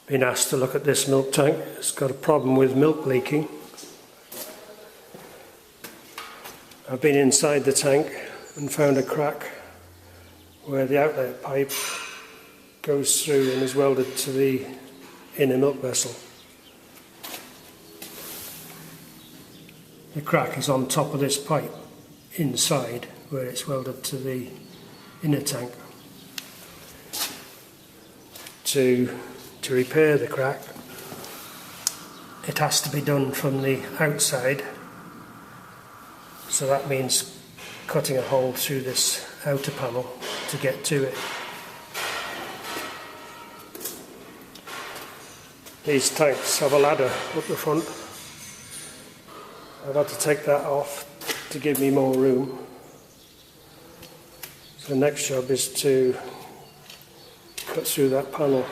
Been asked to look at this milk tank. It's got a problem with milk leaking. I've been inside the tank and found a crack where the outlet pipe goes through and is welded to the inner milk vessel. The crack is on top of this pipe inside where it's welded to the inner tank. To repair the crack, it has to be done from the outside, so that means cutting a hole through this outer panel to get to it. These tanks have a ladder up the front. I've had to take that off to give me more room. So the next job is to cut through that panel.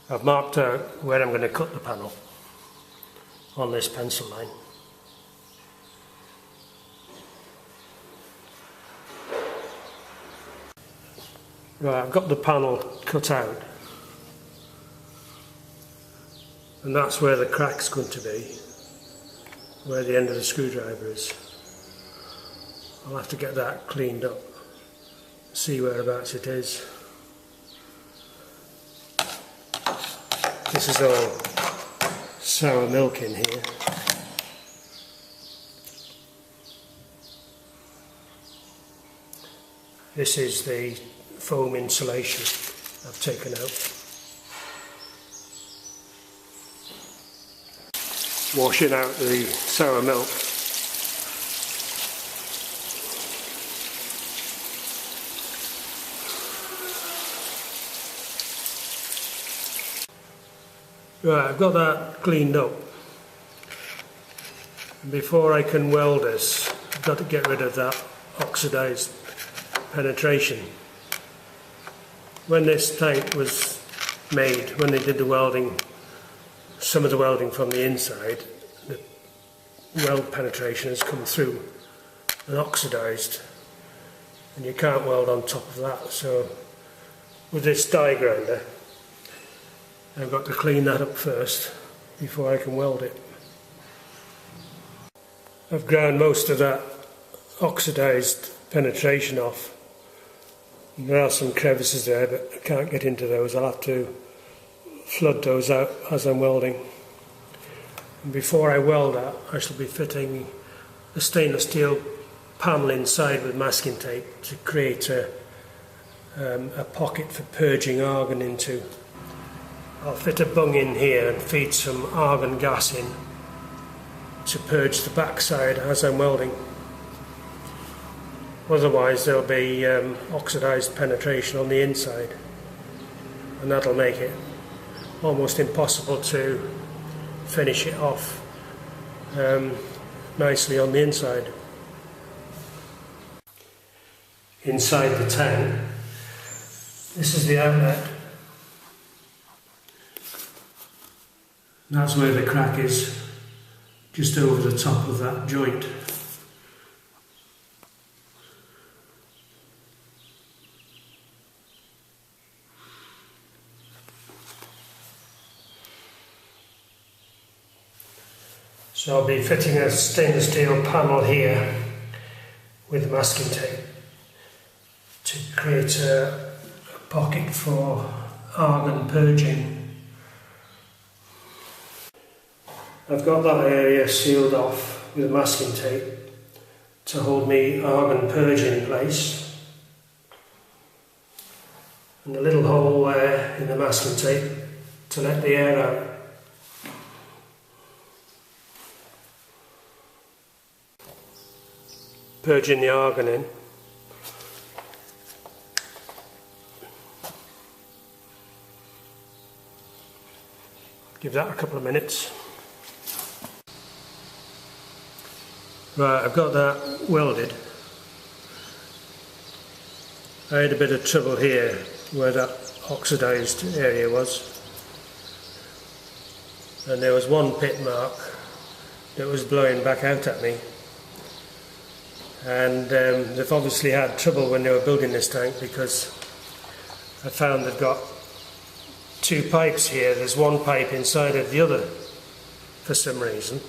I've marked out where I'm going to cut the panel on this pencil line. Right, I've got the panel cut out, and that's where the crack's going to be, where the end of the screwdriver is. I'll have to get that cleaned up, see whereabouts it is. This is all sour milk in here. This is the foam insulation I've taken out. Washing out the sour milk. Right, I've got that cleaned up. Before I can weld this, I've got to get rid of that oxidized penetration. When this tank was made, when they did the welding, some of the welding from the inside, the weld penetration has come through and oxidized, and you can't weld on top of that. So with this die grinder, I've got to clean that up first before I can weld it. I've ground most of that oxidized penetration off. There are some crevices there, but I can't get into those. I'll have to flood those out as I'm welding. And before I weld that, I shall be fitting a stainless steel panel inside with masking tape to create a pocket for purging argon into. I'll fit a bung in here and feed some argon gas in to purge the backside as I'm welding. Otherwise there'll be oxidized penetration on the inside, and that'll make it almost impossible to finish it off nicely on the inside. Inside the tank, this is the outlet. That's where the crack is, just over the top of that joint. So I'll be fitting a stainless steel panel here with masking tape to create a pocket for argon purging. I've got that area sealed off with masking tape to hold me argon purge in place, and a little hole there in the masking tape to let the air out. Purging the argon in. Give that a couple of minutes. Right, I've got that welded. I had a bit of trouble here where that oxidized area was, and there was one pit mark that was blowing back out at me, and they've obviously had trouble when they were building this tank, because I found they've got two pipes here. There's one pipe inside of the other for some reason.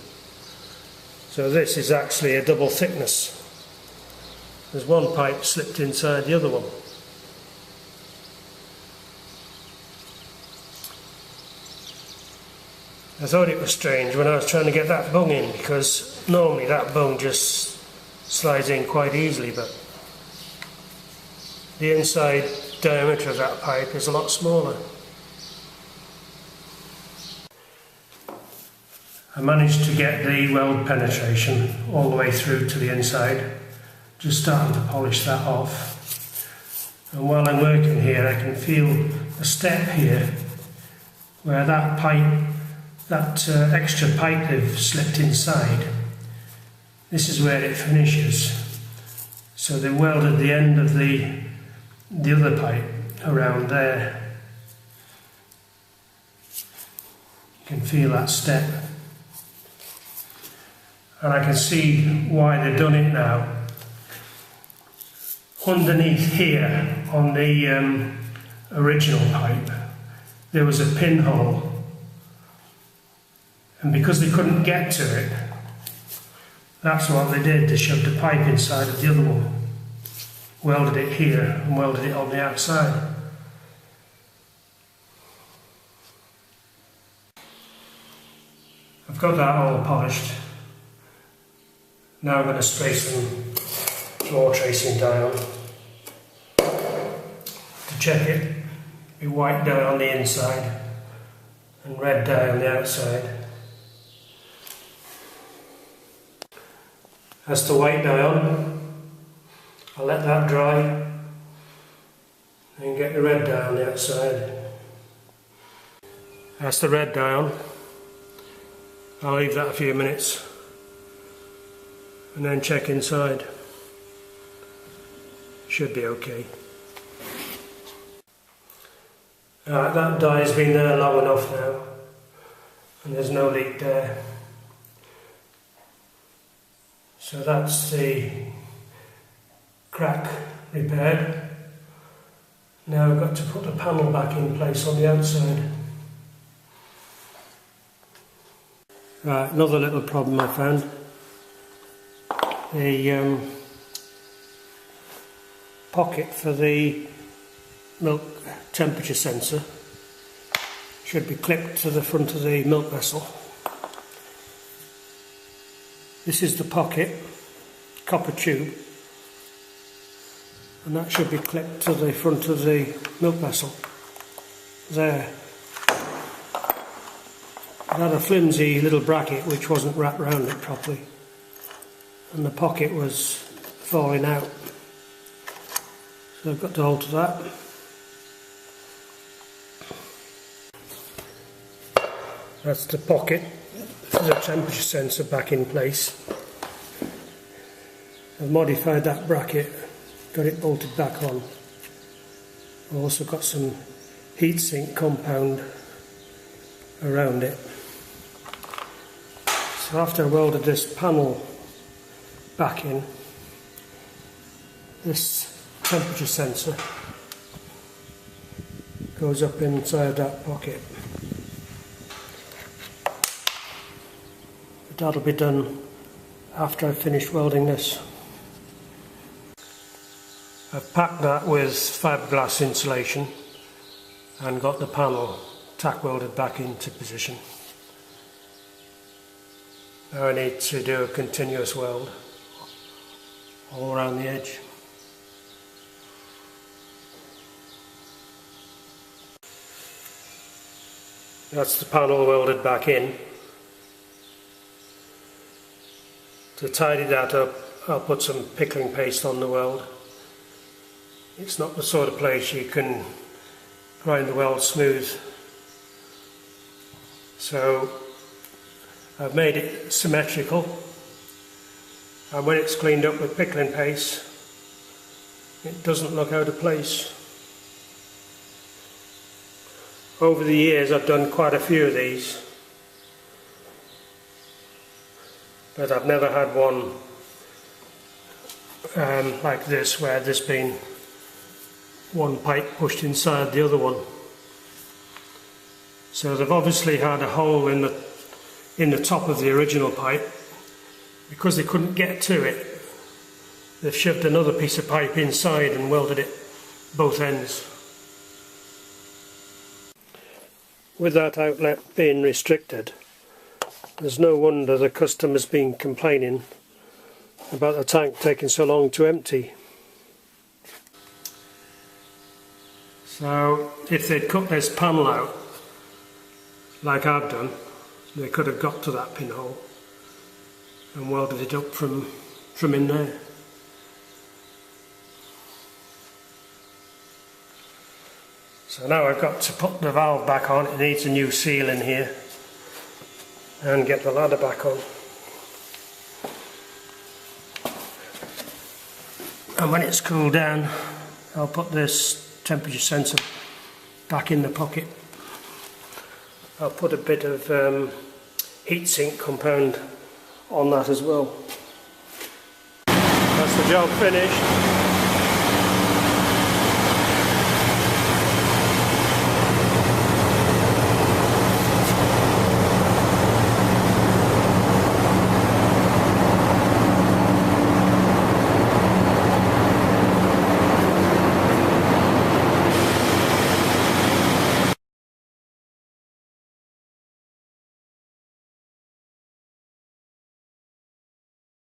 So this is actually a double thickness. There's one pipe slipped inside the other one. I thought it was strange when I was trying to get that bung in, because normally that bung just slides in quite easily, but the inside diameter of that pipe is a lot smaller. I managed to get the weld penetration all the way through to the inside, just starting to polish that off. And while I'm working here, I can feel a step here where that pipe, that extra pipe they've slipped inside, this is where it finishes. So they welded the end of the other pipe around there. You can feel that step. And I can see why they've done it now. Underneath here, on the original pipe, there was a pinhole. And because they couldn't get to it, that's what they did. They shoved a pipe inside of the other one, welded it here and welded it on the outside. I've got that all polished. Now I'm going to spray some floor tracing dye on. To check it, be white dye on the inside and red dye on the outside. That's the white dye on. I'll let that dry and get the red dye on the outside. That's the red dye on. I'll leave that a few minutes and then check inside. Should be okay. Alright, that dye has been there long enough now and there's no leak there. So that's the crack repaired. Now I've got to put the panel back in place on the outside. Right, another little problem I found. The pocket for the milk temperature sensor should be clipped to the front of the milk vessel. This is the pocket, copper tube, and that should be clipped to the front of the milk vessel. There. It had a flimsy little bracket which wasn't wrapped around it properly, and the pocket was falling out. So I've got to alter that. That's the pocket for the temperature sensor back in place. I've modified that bracket, got it bolted back on. I've also got some heatsink compound around it. So after I welded this panel back in, this temperature sensor goes up inside that pocket. But that'll be done after I've finished welding this. I've packed that with fiberglass insulation and got the panel tack welded back into position. Now I need to do a continuous weld all around the edge. That's the panel welded back in. To tidy that up, I'll put some pickling paste on the weld. It's not the sort of place you can grind the weld smooth. So I've made it symmetrical, and when it's cleaned up with pickling paste, it doesn't look out of place. Over the years I've done quite a few of these, but I've never had one like this, where there's been one pipe pushed inside the other one. So they've obviously had a hole in the top of the original pipe. Because they couldn't get to it, they've shoved another piece of pipe inside and welded it both ends. With that outlet being restricted, there's no wonder the customer's been complaining about the tank taking so long to empty. So if they'd cut this panel out like I've done, they could have got to that pinhole and welded it up from in there. So now I've got to put the valve back on. It needs a new seal in here, and get the ladder back on. And when it's cooled down, I'll put this temperature sensor back in the pocket. I'll put a bit of heatsink compound on that as well. That's the job finished.